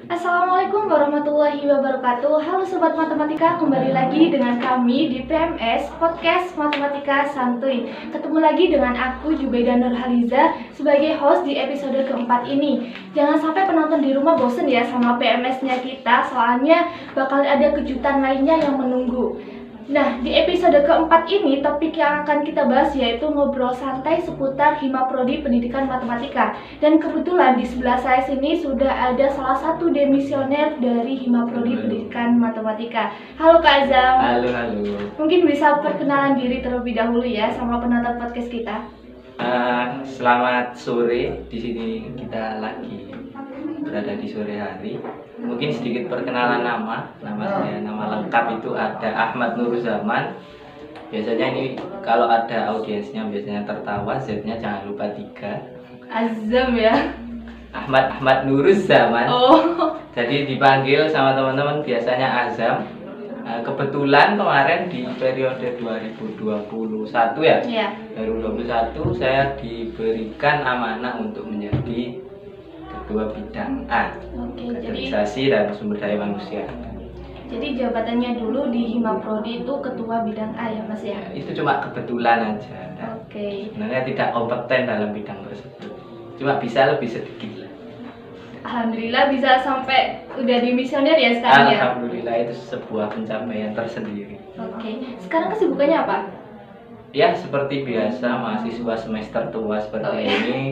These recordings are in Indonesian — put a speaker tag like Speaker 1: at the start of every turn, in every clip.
Speaker 1: Assalamualaikum warahmatullahi wabarakatuh. Halo Sobat Matematika, kembali lagi dengan kami di PMS Podcast Matematika Santuy. Ketemu lagi dengan aku Jubaida Nurhaliza sebagai host di episode keempat ini. Jangan sampai penonton di rumah bosen ya sama PMS-nya kita, soalnya bakal ada kejutan lainnya yang menunggu. Nah, di episode keempat ini topik yang akan kita bahas yaitu ngobrol santai seputar Hima Prodi Pendidikan Matematika. Dan kebetulan di sebelah saya sini sudah ada salah satu demisioner dari Hima Prodi Pendidikan Matematika. Halo Kak Azam.
Speaker 2: Halo.
Speaker 1: Mungkin bisa perkenalan diri terlebih dahulu ya sama penonton podcast kita.
Speaker 2: Selamat sore. Di sini kita lagi berada di sore hari. Mungkin sedikit perkenalan nama saya, nama lengkap itu ada Ahmad Nuruzzaman. Biasanya ini kalau ada audiensnya biasanya tertawa, Z-nya jangan lupa 3.
Speaker 1: Azam ya.
Speaker 2: Ahmad Nuruzzaman.
Speaker 1: Oh.
Speaker 2: Jadi dipanggil sama teman-teman biasanya Azam. Kebetulan kemarin di periode 2021 ya.
Speaker 1: Iya.
Speaker 2: 2021 saya diberikan amanah untuk menjadi ketua bidang A, kaderisasi dan sumber daya manusia.
Speaker 1: Jadi jabatannya dulu di Hima Prodi itu ketua bidang A ya Mas ya?
Speaker 2: Itu cuma kebetulan aja. Sebenarnya tidak kompeten dalam bidang tersebut. Cuma bisa lebih sedikit lah.
Speaker 1: Alhamdulillah bisa sampai udah dimisioner ya sekarang ya?
Speaker 2: Alhamdulillah itu sebuah pencapaian tersendiri.
Speaker 1: Sekarang kesibukannya apa?
Speaker 2: Ya seperti biasa mahasiswa semester tua seperti ini.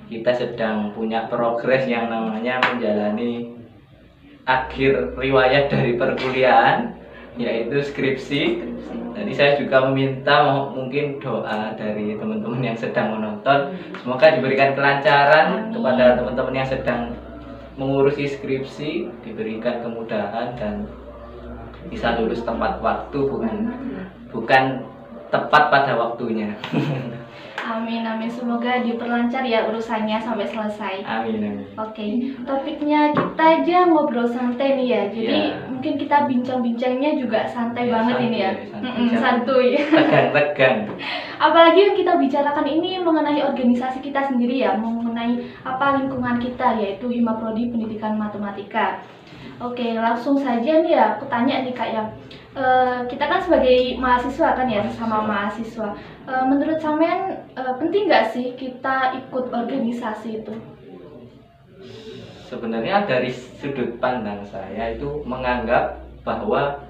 Speaker 2: Kita sedang punya progres yang namanya menjalani akhir riwayat dari perkuliahan, yaitu skripsi. Jadi saya juga meminta mungkin doa dari teman-teman yang sedang menonton. Semoga diberikan kelancaran kepada teman-teman yang sedang mengurusi skripsi, diberikan kemudahan dan bisa lulus tepat waktu, bukan tepat pada waktunya.
Speaker 1: Amin. Semoga diperlancar ya urusannya sampai selesai.
Speaker 2: Amin.
Speaker 1: Topiknya kita aja ngobrol santai nih ya. Jadi mungkin kita bincang-bincangnya juga santai banget santuy, ini ya. Santuy. Tegang. Apalagi yang kita bicarakan ini mengenai organisasi kita sendiri ya, mengenai apa lingkungan kita yaitu Hima Prodi Pendidikan Matematika. Langsung saja nih ya, aku tanya nih Kak ya. Kita kan sebagai mahasiswa kan ya, sesama mahasiswa. Menurut sampean penting nggak sih kita ikut organisasi itu?
Speaker 2: Sebenarnya dari sudut pandang saya itu menganggap bahwa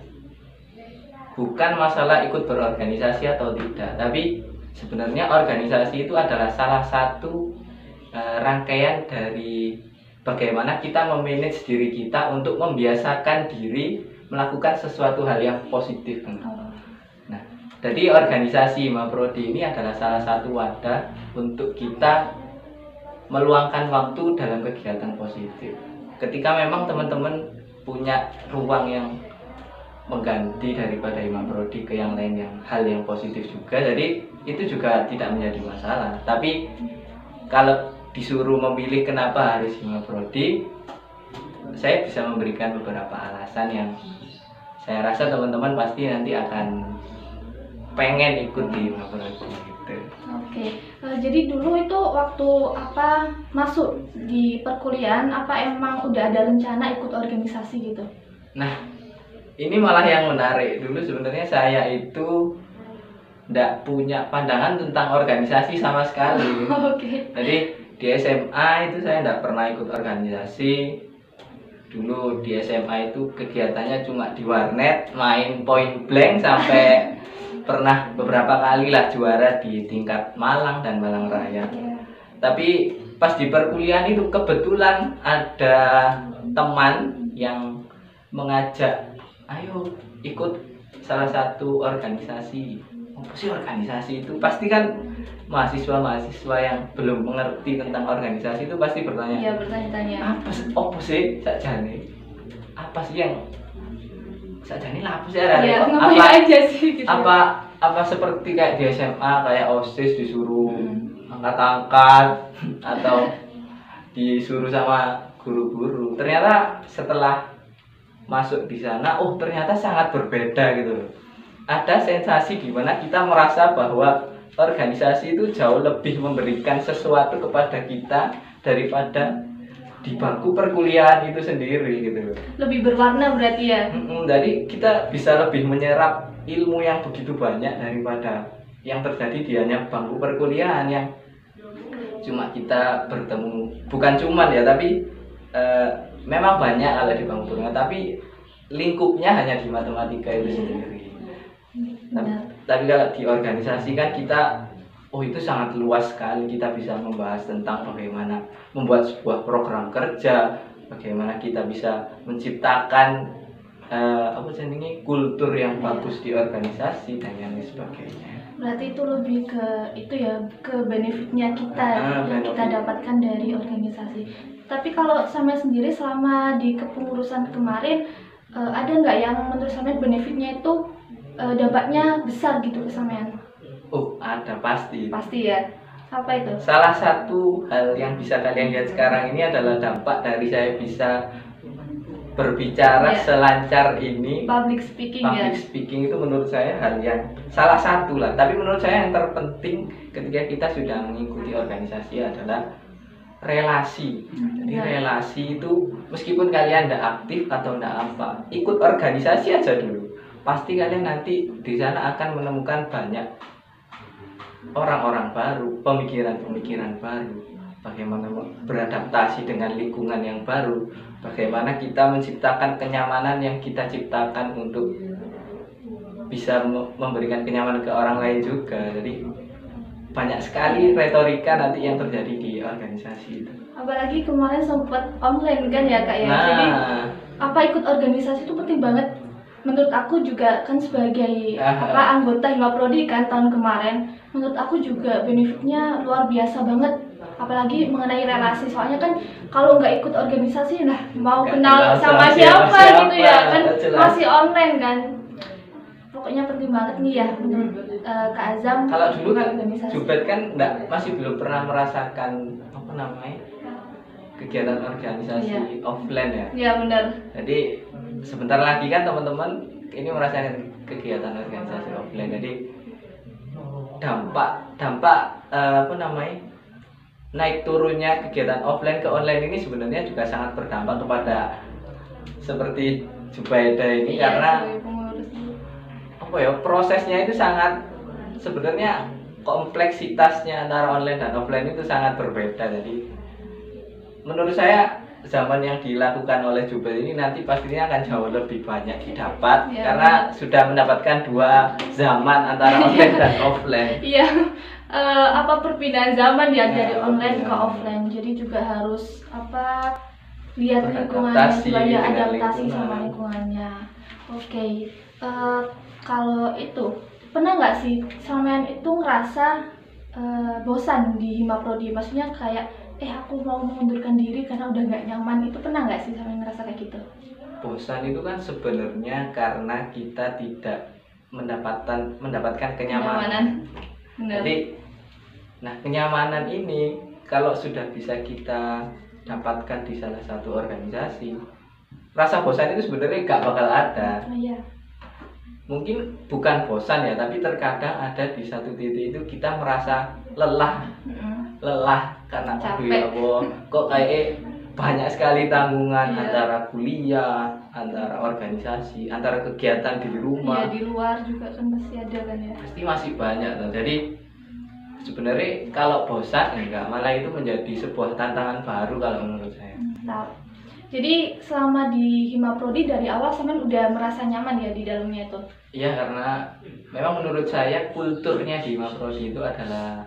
Speaker 2: bukan masalah ikut berorganisasi atau tidak, tapi sebenarnya organisasi itu adalah salah satu rangkaian dari bagaimana kita memanage diri kita untuk membiasakan diri melakukan sesuatu hal yang positif. Nah, jadi organisasi Hima Prodi ini adalah salah satu wadah untuk kita meluangkan waktu dalam kegiatan positif. Ketika memang teman-teman punya ruang yang mengganti daripada Hima Prodi ke yang lain yang hal yang positif juga, jadi itu juga tidak menjadi masalah. Tapi kalau disuruh memilih kenapa harus Hima Prodi, saya bisa memberikan beberapa alasan yang saya rasa teman-teman pasti nanti akan pengen ikut di Hima Prodi gitu.
Speaker 1: Jadi dulu itu waktu masuk di perkuliahan emang udah ada rencana ikut organisasi gitu?
Speaker 2: Nah, ini malah yang menarik. Dulu sebenarnya saya itu tidak punya pandangan tentang organisasi sama sekali. Jadi di SMA itu saya tidak pernah ikut organisasi. Dulu di SMA itu kegiatannya cuma di warnet, main point blank sampai pernah beberapa kali lah juara di tingkat Malang dan Malang Raya. Tapi pas di perkuliahan itu kebetulan ada teman yang mengajak, ayo ikut salah satu organisasi. Apa sih organisasi itu? Pasti kan mahasiswa yang belum mengerti tentang organisasi itu pasti bertanya.
Speaker 1: Iya, bertanya-tanya.
Speaker 2: Apa sih sakjane? Apa sih yang sakjane lah apa sih
Speaker 1: apa aja sih gitu.
Speaker 2: Apa seperti kayak di SMA kayak OSIS disuruh angkat-angkat atau disuruh sama guru-guru. Ternyata setelah masuk di sana, ternyata sangat berbeda gitu loh. Ada sensasi di mana kita merasa bahwa organisasi itu jauh lebih memberikan sesuatu kepada kita daripada di bangku perkuliahan itu sendiri gitu.
Speaker 1: Lebih berwarna berarti ya.
Speaker 2: Jadi kita bisa lebih menyerap ilmu yang begitu banyak daripada yang terjadi di hanya bangku perkuliahan yang cuma kita bertemu, bukan cuman ya, tapi memang banyak kalau di bangku perkuliahan, tapi lingkupnya hanya di matematika itu sendiri. Tapi kalau di organisasi kan kita, itu sangat luas sekali. Kita bisa membahas tentang bagaimana membuat sebuah program kerja, bagaimana kita bisa menciptakan kultur yang bagus di organisasi dan lain sebagainya.
Speaker 1: Berarti itu lebih ke itu ya, ke benefitnya kita yang kita dapatkan dari organisasi. Tapi kalau Samuel sendiri selama di kepengurusan kemarin, ada nggak yang menurut Samuel benefitnya itu dampaknya besar gitu ke Samuel?
Speaker 2: Ada pasti.
Speaker 1: Pasti ya. Apa itu?
Speaker 2: Salah satu hal yang bisa kalian lihat sekarang ini adalah dampak dari saya bisa berbicara selancar ini.
Speaker 1: Public speaking
Speaker 2: itu menurut saya hal yang salah satu lah. Tapi menurut saya yang terpenting ketika kita sudah mengikuti organisasi adalah relasi. Jadi relasi itu meskipun kalian tidak aktif atau tidak apa, ikut organisasi aja dulu. Pasti kalian nanti di sana akan menemukan banyak orang-orang baru, pemikiran-pemikiran baru, bagaimana beradaptasi dengan lingkungan yang baru, bagaimana kita menciptakan kenyamanan yang kita ciptakan untuk bisa memberikan kenyamanan ke orang lain juga. Jadi banyak sekali retorika nanti yang terjadi di organisasi itu.
Speaker 1: Apalagi kemarin sempat online kan ya Kak ya. Jadi ikut organisasi itu penting banget. Menurut aku juga kan sebagai anggota Himaprodi kan tahun kemarin, menurut aku juga benefitnya luar biasa banget. Apalagi mengenai relasi, soalnya kan kalau nggak ikut organisasi, mau kenal sama siapa gitu ya kan, masih online kan. Pokoknya penting banget nih ya menurut Kak Azam.
Speaker 2: Kalau dulu kan Jubed kan masih belum pernah merasakan kegiatan organisasi offline ya. Iya
Speaker 1: benar.
Speaker 2: Jadi sebentar lagi kan teman-teman ini merasakan kegiatan organisasi offline. Jadi dampak naik turunnya kegiatan offline ke online ini sebenarnya juga sangat berdampak kepada seperti Jubaida ini karena prosesnya itu sangat sebenarnya kompleksitasnya antara online dan offline itu sangat berbeda. Jadi menurut saya zaman yang dilakukan oleh Jubaida ini nanti pastinya akan jauh lebih banyak didapat karena sudah mendapatkan dua zaman antara online dan offline.
Speaker 1: Iya. Perpindahan zaman ya dari online ke offline. Jadi juga harus lihat lingkungannya, supaya adaptasi sama lingkungannya. Oke. Kalau itu pernah nggak sih sampean itu ngerasa bosan di Himaprodi? Maksudnya kayak aku mau mengundurkan diri karena udah nggak nyaman. Itu pernah nggak sih sampean ngerasa kayak gitu?
Speaker 2: Bosan itu kan sebenarnya karena kita tidak mendapatkan kenyamanan. Jadi kenyamanan ini kalau sudah bisa kita dapatkan di salah satu organisasi, rasa bosan itu sebenarnya nggak bakal ada. Mungkin bukan bosan ya, tapi terkadang ada di satu titik itu kita merasa lelah karena kok kayak banyak sekali tanggungan antara kuliah, antara organisasi, antara kegiatan di rumah.
Speaker 1: Di luar juga kan pasti ada kan ya.
Speaker 2: Pasti masih banyak tuh. Jadi sebenarnya kalau bosan malah itu menjadi sebuah tantangan baru kalau menurut saya.
Speaker 1: Jadi selama di Himaprodi dari awal sampean udah merasa nyaman ya di dalamnya itu?
Speaker 2: Iya, karena memang menurut saya kulturnya di Himaprodi itu adalah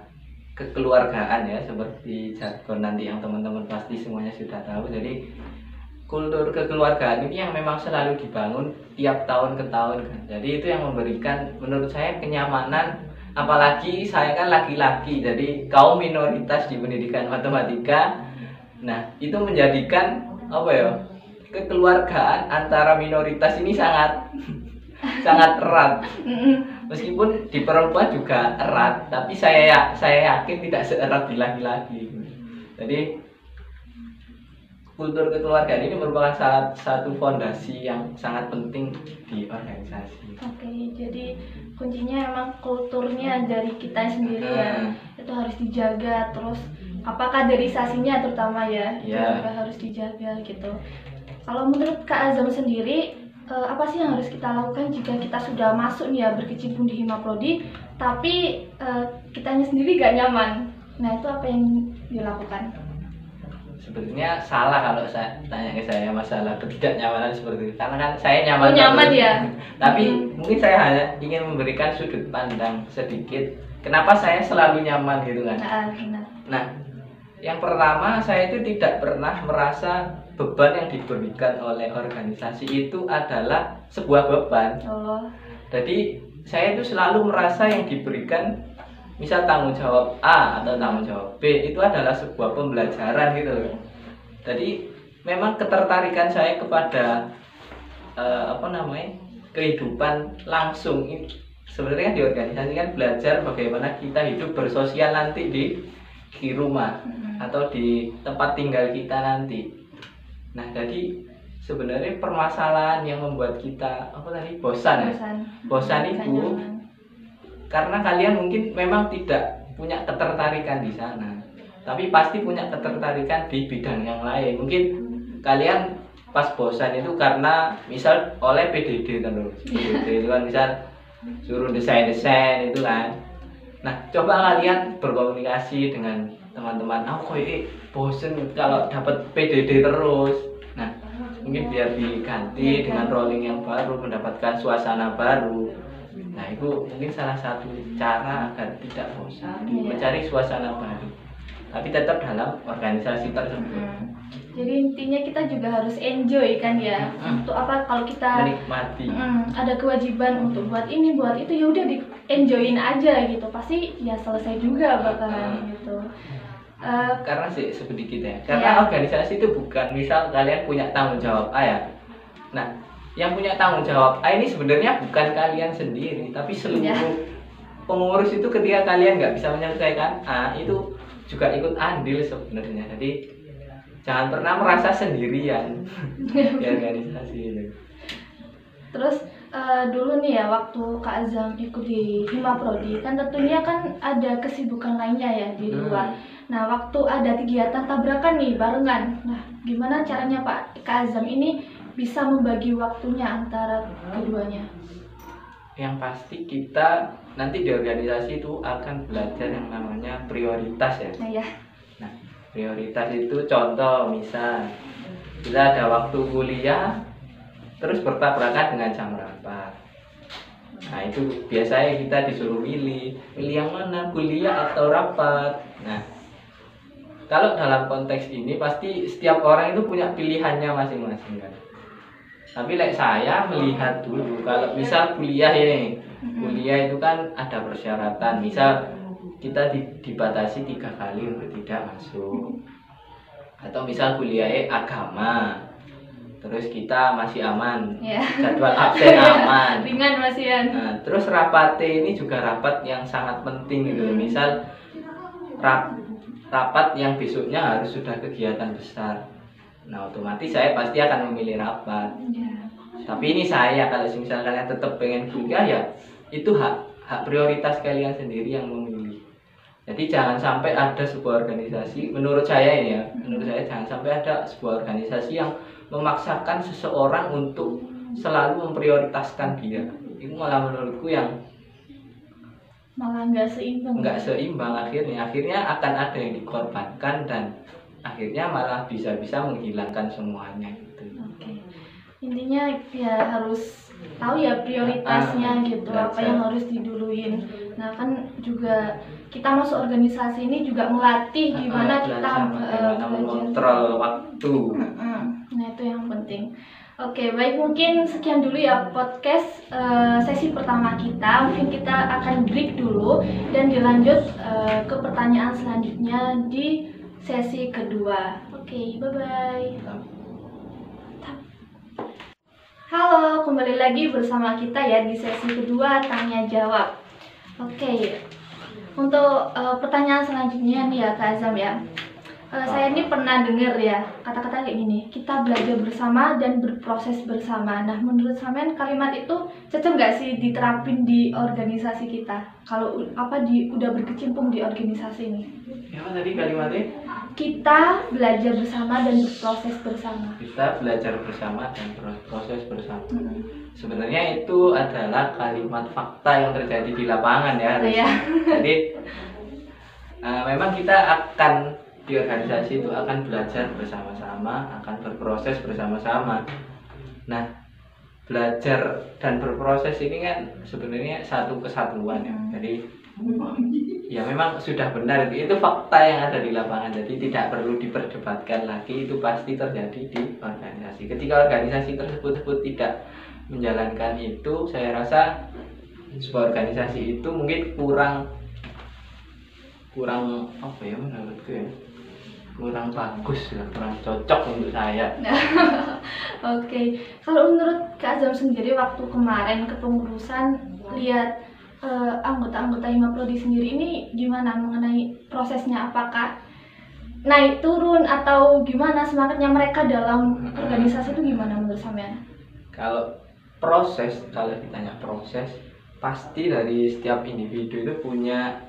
Speaker 2: kekeluargaan ya, seperti jargon nanti yang teman-teman pasti semuanya sudah tahu. Jadi kultur kekeluargaan ini yang memang selalu dibangun tiap tahun ke tahun kan. Jadi itu yang memberikan menurut saya kenyamanan, apalagi saya kan laki-laki, jadi kaum minoritas di pendidikan matematika. Itu menjadikan kekeluargaan antara minoritas ini sangat erat. Meskipun di perempuan juga erat, tapi saya yakin tidak seerat di laki-laki. Jadi kultur kekeluargaan ini merupakan salah satu fondasi yang sangat penting di organisasi.
Speaker 1: Oke, jadi kuncinya emang kulturnya dari kita sendiri ya. Itu harus dijaga, terus apa kaderisasinya terutama ya, itu
Speaker 2: Ya.
Speaker 1: juga harus dijaga gitu. Kalau menurut Kak Azam sendiri, apa sih yang harus kita lakukan jika kita sudah masuk nih ya berkecimpung di Himaprodi, tapi kitanya sendiri gak nyaman? Nah itu apa yang dilakukan?
Speaker 2: Sebenarnya salah kalau saya tanya ke saya masalah ketidaknyamanan seperti itu, karena kan saya nyaman.
Speaker 1: Oh, nyaman
Speaker 2: terus.
Speaker 1: ya.
Speaker 2: Tapi mungkin saya hanya ingin memberikan sudut pandang sedikit. Kenapa saya selalu nyaman gitu kan?
Speaker 1: Benar.
Speaker 2: Nah, yang pertama saya itu tidak pernah merasa beban yang diberikan oleh organisasi itu adalah sebuah beban.
Speaker 1: Oh.
Speaker 2: Jadi saya itu selalu merasa yang diberikan, misal tanggung jawab A atau tanggung jawab B, itu adalah sebuah pembelajaran gitu loh. Jadi memang ketertarikan saya kepada kehidupan langsung ini sebenarnya di organisasi kan belajar bagaimana kita hidup bersosial nanti di rumah atau di tempat tinggal kita nanti. Nah, jadi sebenarnya permasalahan yang membuat kita bosan itu karena kalian mungkin memang tidak punya ketertarikan di sana, tapi pasti punya ketertarikan di bidang yang lain. Mungkin kalian pas bosan itu karena misal oleh PDD itu kan misal suruh desain itu kan. Nah, coba kalian berkomunikasi dengan teman-teman, aku bosen kalau dapat PDD terus. Nah, mungkin biar diganti dengan rolling yang baru, mendapatkan suasana baru. Nah, itu mungkin salah satu cara agar tidak bosan, mencari suasana baru, tapi tetap dalam organisasi tersebut.
Speaker 1: Jadi intinya kita juga harus enjoy kan ya. Untuk apa kalau kita
Speaker 2: menikmati.
Speaker 1: Ada kewajiban untuk buat ini, buat itu, ya udah di enjoyin aja gitu. Pasti ya selesai juga bakalan gitu.
Speaker 2: Karena sih sedikit ya. Karena organisasi itu bukan misal kalian punya tanggung jawab A ya. Nah, yang punya tanggung jawab A ini sebenarnya bukan kalian sendiri, tapi seluruh pengurus itu ketika kalian nggak bisa menyelesaikan A itu juga ikut andil sebenarnya. Jadi jangan pernah merasa sendirian di organisasi itu.
Speaker 1: Terus dulu nih ya waktu Kak Azam ikut di Himaprodi kan tentunya kan ada kesibukan lainnya ya di luar. Nah waktu ada kegiatan tabrakan nih barengan, nah gimana caranya Kak Azam ini bisa membagi waktunya antara keduanya?
Speaker 2: Yang pasti kita nanti di organisasi itu akan belajar yang namanya prioritas ya. Nah, prioritas itu contoh misal kita ada waktu kuliah terus bertabrakan dengan jam rapat. Nah, itu biasanya kita disuruh milih yang mana, kuliah atau rapat. Nah, kalau dalam konteks ini pasti setiap orang itu punya pilihannya masing-masing kan. Tapi saya melihat dulu kalau misal kuliah ini, kuliah itu kan ada persyaratan. Misal kita dibatasi 3 kali untuk tidak masuk. Atau misal kuliah agama, terus kita masih aman, jadwal absen aman,
Speaker 1: ringan masihan.
Speaker 2: Nah, terus rapat ini juga rapat yang sangat penting gitu. Misal rapat yang besoknya harus sudah kegiatan besar. Nah, otomatis saya pasti akan memilih rapat. Tapi ini saya, kalau misalnya kalian tetap pengen kuliah ya itu hak prioritas kalian sendiri yang memilih. Jadi jangan sampai ada sebuah organisasi, menurut saya ini ya, menurut saya jangan sampai ada sebuah organisasi yang memaksakan seseorang untuk selalu memprioritaskan dia. Itu malah menurutku yang
Speaker 1: malah nggak seimbang.
Speaker 2: Nggak seimbang akhirnya akan ada yang dikorbankan dan akhirnya malah bisa-bisa menghilangkan semuanya gitu.
Speaker 1: Intinya ya harus tahu ya prioritasnya gitu, apa yang harus diduluin. Nah kan juga kita masuk organisasi ini juga melatih gimana kita
Speaker 2: mengontrol waktu.
Speaker 1: Nah itu yang penting. Oke, baik, mungkin sekian dulu ya podcast sesi pertama kita. Mungkin kita akan break dulu dan dilanjut ke pertanyaan selanjutnya di sesi kedua. Oke, bye-bye. Halo, kembali lagi bersama kita ya di sesi kedua tanya jawab. Oke, untuk pertanyaan selanjutnya nih ya Kak Azam ya. Saya ini pernah dengar ya kata-kata kayak gini, kita belajar bersama dan berproses bersama. Nah, menurut sampean kalimat itu cocok nggak sih diterapin di organisasi kita? Kalau udah berkecimpung di organisasi ini?
Speaker 2: Ya, apa tadi kalimatnya?
Speaker 1: Kita belajar bersama dan berproses bersama.
Speaker 2: Kita belajar bersama dan berproses bersama. Sebenarnya itu adalah kalimat fakta yang terjadi di lapangan ya.
Speaker 1: Iya.
Speaker 2: Jadi memang kita akan di organisasi itu akan belajar bersama-sama, akan berproses bersama-sama. Nah, belajar dan berproses ini kan sebenarnya satu kesatuan ya. Jadi ya memang sudah benar, itu fakta yang ada di lapangan. Jadi tidak perlu diperdebatkan lagi, itu pasti terjadi di organisasi. Ketika organisasi tersebut tidak menjalankan itu, saya rasa sebuah organisasi itu mungkin kurang apa ya menurutku ya, kurang bagus ya, kurang cocok untuk saya.
Speaker 1: Oke. Kalau menurut Kak Azam sendiri waktu kemarin kepengurusan lihat anggota-anggota Himaprodi sendiri ini gimana mengenai prosesnya, apakah naik turun atau gimana semangatnya mereka dalam organisasi itu gimana menurut sampean?
Speaker 2: Kalau ditanya proses, pasti dari setiap individu itu punya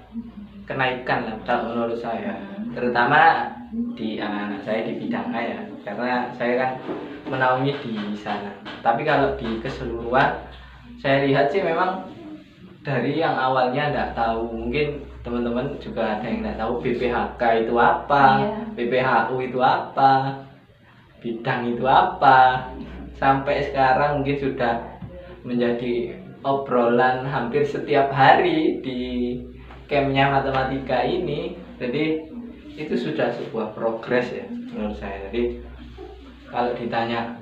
Speaker 2: kenaikan lah kalau menurut saya, terutama di anak-anak saya di bidang A ya, karena saya kan menaungi di sana. Tapi kalau di keseluruhan saya lihat sih memang dari yang awalnya nggak tahu, mungkin teman-teman juga ada yang nggak tahu BPHK itu apa, BPHU itu apa, bidang itu apa, sampai sekarang mungkin sudah menjadi obrolan hampir setiap hari di campnya matematika ini. Jadi itu sudah sebuah progres ya menurut saya. Jadi kalau ditanya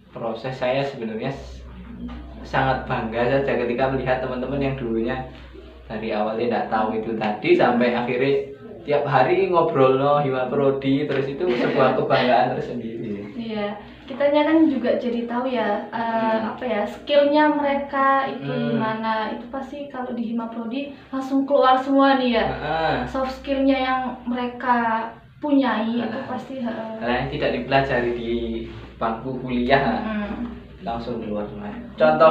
Speaker 2: proses, saya sebenarnya sangat bangga saja ketika melihat teman-teman yang dulunya dari awalnya tidak tahu itu tadi sampai akhirnya tiap hari ngobrol Himaprodi, terus itu sebuah kebanggaan tersendiri.
Speaker 1: Iya, kitanya kan juga jadi tahu ya skillnya mereka itu gimana. Itu pasti kalau di Himaprodi langsung keluar semua nih ya, soft skillnya yang mereka punyai itu pasti
Speaker 2: yang tidak dipelajari di bangku kuliah langsung keluar semua.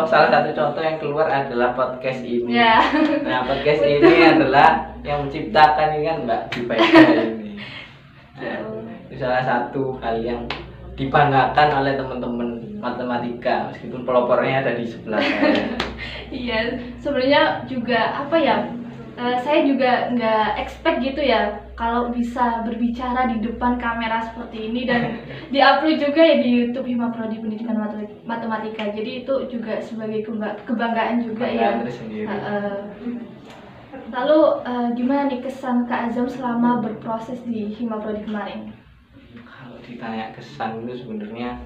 Speaker 2: Salah satu contoh yang keluar adalah podcast ini. Nah, podcast ini adalah yang menciptakan ini kan Mbak Jubaida ini. Nah, itu salah satu hal yang dibanggakan oleh teman-teman matematika, meskipun pelopornya ada di sebelah saya.
Speaker 1: Iya, sebenarnya juga saya juga nggak expect gitu ya kalau bisa berbicara di depan kamera seperti ini dan diupload juga ya di YouTube Himaprodi Pendidikan Matematika. Jadi itu juga sebagai kebanggaan juga ya. Lalu gimana nih kesan Kak Azam selama berproses di Himaprodi kemarin?
Speaker 2: Kalau ditanya kesan itu sebenarnya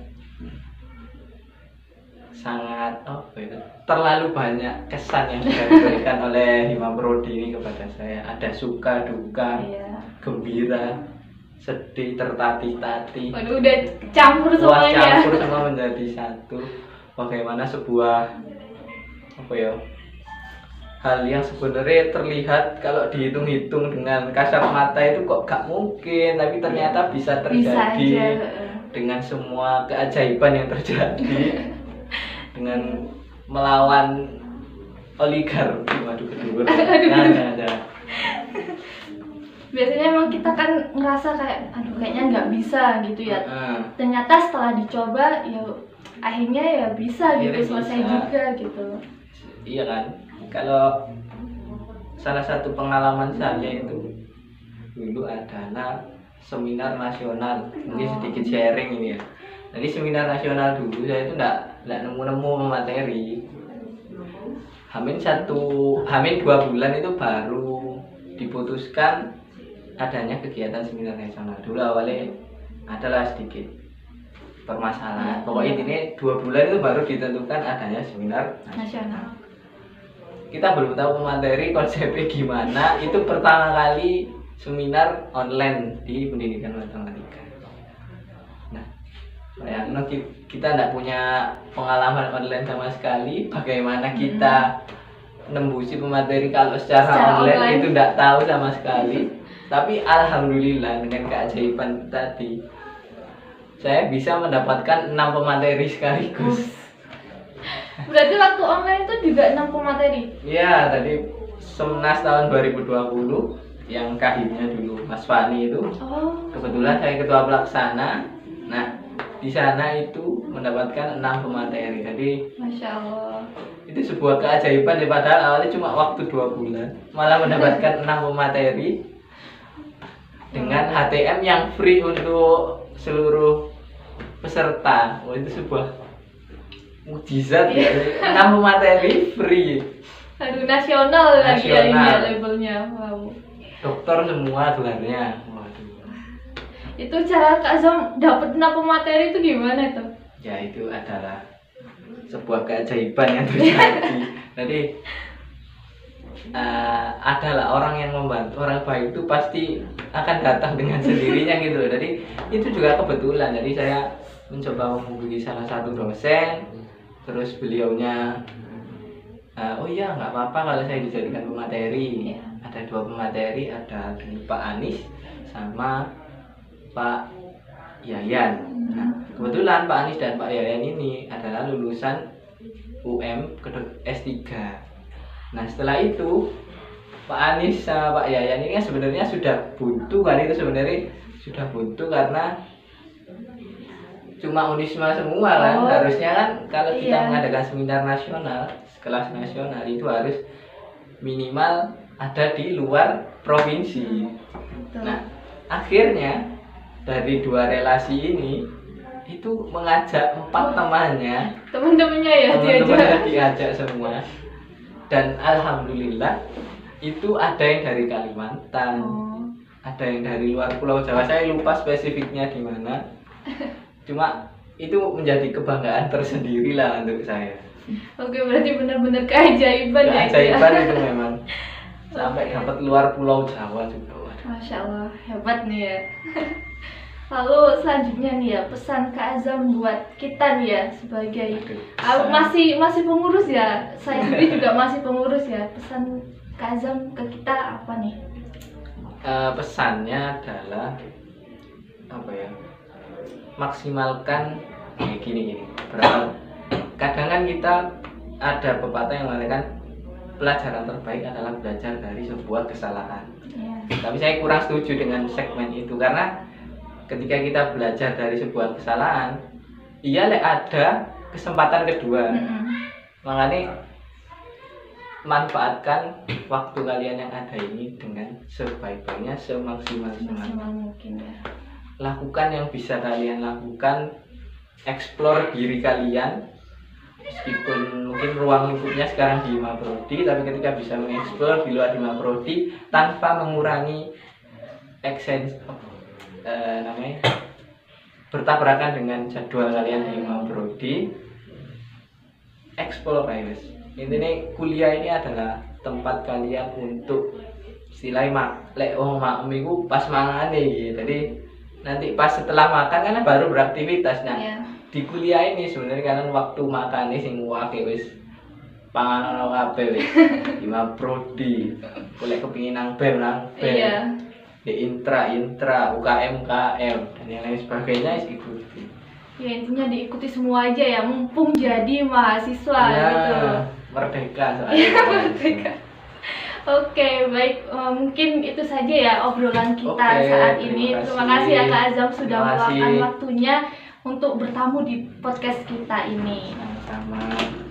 Speaker 2: sangat terlalu banyak kesan yang sudah diberikan oleh Himaprodi ini kepada saya. Ada suka duka, gembira, sedih, tertatih-tatih.
Speaker 1: Waduh, udah campur semuanya.
Speaker 2: Campur semua menjadi satu. Bagaimana sebuah hal yang sebenarnya terlihat kalau dihitung-hitung dengan kasat mata itu kok gak mungkin, tapi ternyata bisa terjadi dengan semua keajaiban yang terjadi. Dengan melawan oligarki, kedua.
Speaker 1: Biasanya emang kita kan ngerasa kayaknya nggak bisa gitu ya. Ternyata setelah dicoba ya akhirnya ya bisa gitu, selesai juga gitu.
Speaker 2: Iya kan, kalau salah satu pengalaman saya itu dulu adalah seminar nasional. Mungkin sedikit sharing ini ya. Jadi seminar nasional dulu saya itu enggak nemu materi. Hamin 2 bulan itu baru diputuskan adanya kegiatan seminar nasional. Dulu awalnya adalah sedikit permasalahan. Pokoknya intinya 2 bulan itu baru ditentukan adanya seminar nasional. Kita belum tahu materi konsepnya gimana. Itu pertama kali seminar online di pendidikan matematika. Nah, kita tidak punya pengalaman online sama sekali. Bagaimana kita nembusi pemateri kalau secara online itu tidak tahu sama sekali. Tapi alhamdulillah dengan keajaiban tadi saya bisa mendapatkan 6 pemateri sekaligus.
Speaker 1: Berarti waktu online itu juga 6 pemateri?
Speaker 2: Iya, tadi Semnas tahun 2020 yang kahimnya dulu Mas Fani itu. Kebetulan saya ketua pelaksana. Nah, di sana itu mendapatkan 6 pemateri. Jadi
Speaker 1: Masya Allah,
Speaker 2: itu sebuah keajaiban ya, padahal awalnya cuma waktu 2 bulan malah mendapatkan 6 pemateri dengan HTM yang free untuk seluruh peserta. Itu sebuah mukjizat ya. 6 pemateri free.
Speaker 1: Aduh, nasional lagi ya ini ya labelnya. Wow.
Speaker 2: Dokter semua gelarnya. Waduh.
Speaker 1: Itu cara Kak Azam dapat 6 pemateri itu gimana tuh?
Speaker 2: Ya itu adalah sebuah keajaiban yang terjadi. Jadi adalah orang yang membantu, orang baik itu pasti akan datang dengan sendirinya gitu. Jadi itu juga kebetulan. Jadi saya mencoba menghubungi salah satu dosen, terus beliaunya oh iya nggak apa-apa kalau saya dijadikan pemateri. Ada 2 pemateri, ada dari Pak Anies sama Pak Yayan. Nah, kebetulan Pak Anies dan Pak Yayan ini adalah lulusan S3. Nah, setelah itu Pak Anies sama Pak Yayan ini kan sebenarnya sudah buntu kan, itu sebenarnya sudah buntu karena cuma Unisma semua kan. Harusnya kan kalau kita mengadakan seminar nasional, kelas nasional itu harus minimal ada di luar provinsi. Nah, akhirnya dari 2 relasi ini itu mengajak 4 teman-temannya ya, diajak semua. Dan alhamdulillah itu ada yang dari Kalimantan, ada yang dari luar Pulau Jawa. Saya lupa spesifiknya di mana. Cuma itu menjadi kebanggaan tersendiri lah untuk saya.
Speaker 1: Oke, berarti benar-benar keajaiban ya.
Speaker 2: Keajaiban itu memang sampai dapat luar Pulau Jawa juga.
Speaker 1: Masya Allah, hebat nih ya. Lalu selanjutnya nih ya, pesan Kak Azam buat kita nih ya sebagai masih pengurus ya. Saya sendiri juga masih pengurus ya. Pesan Kak Azam ke kita apa nih?
Speaker 2: Pesannya adalah apa ya? Maksimalkan gini. Kadang kan kita ada pepatah yang mengatakan pelajaran terbaik adalah belajar dari sebuah kesalahan. Tapi saya kurang setuju dengan segmen itu, karena ketika kita belajar dari sebuah kesalahan, ada kesempatan kedua. Makanya manfaatkan waktu kalian yang ada ini dengan sebaik-baiknya, semaksimal
Speaker 1: mungkin ya.
Speaker 2: Lakukan yang bisa kalian lakukan, explore diri kalian. Meskipun mungkin ruang lingkupnya sekarang di Hima Prodi, tapi ketika bisa mengeksplor di luar Hima Prodi tanpa mengurangi bertabrakan dengan jadwal kalian di Hima Prodi, explore guys. Intinya kuliah ini adalah tempat kalian untuk makmiku pas mangan nih. Jadi nanti pas setelah makan kan baru beraktivitas. Di kuliah ini sebenarnya kalian waktu makan ini sing wake wis panganan kabeh wis Hima Prodi. Golek kepengin nang BEM di intra UKM dan yang lain sebagainya ikuti.
Speaker 1: Ya intinya diikuti semua aja ya, mumpung jadi mahasiswa gitu.
Speaker 2: Merdeka soalnya.
Speaker 1: Merdeka. Oke, baik, mungkin itu saja ya obrolan kita saat ini. Terima kasih ya Kak Azam sudah meluangkan waktunya untuk bertamu di podcast kita ini.
Speaker 2: Sama.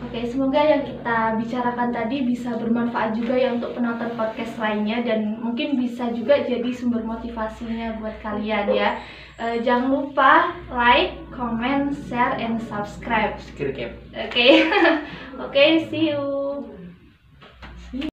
Speaker 1: Oke, semoga yang kita bicarakan tadi bisa bermanfaat juga ya untuk penonton podcast lainnya, dan mungkin bisa juga jadi sumber motivasinya buat kalian ya. Jangan lupa like, comment, share, and subscribe.
Speaker 2: Oke.
Speaker 1: Oke, see you.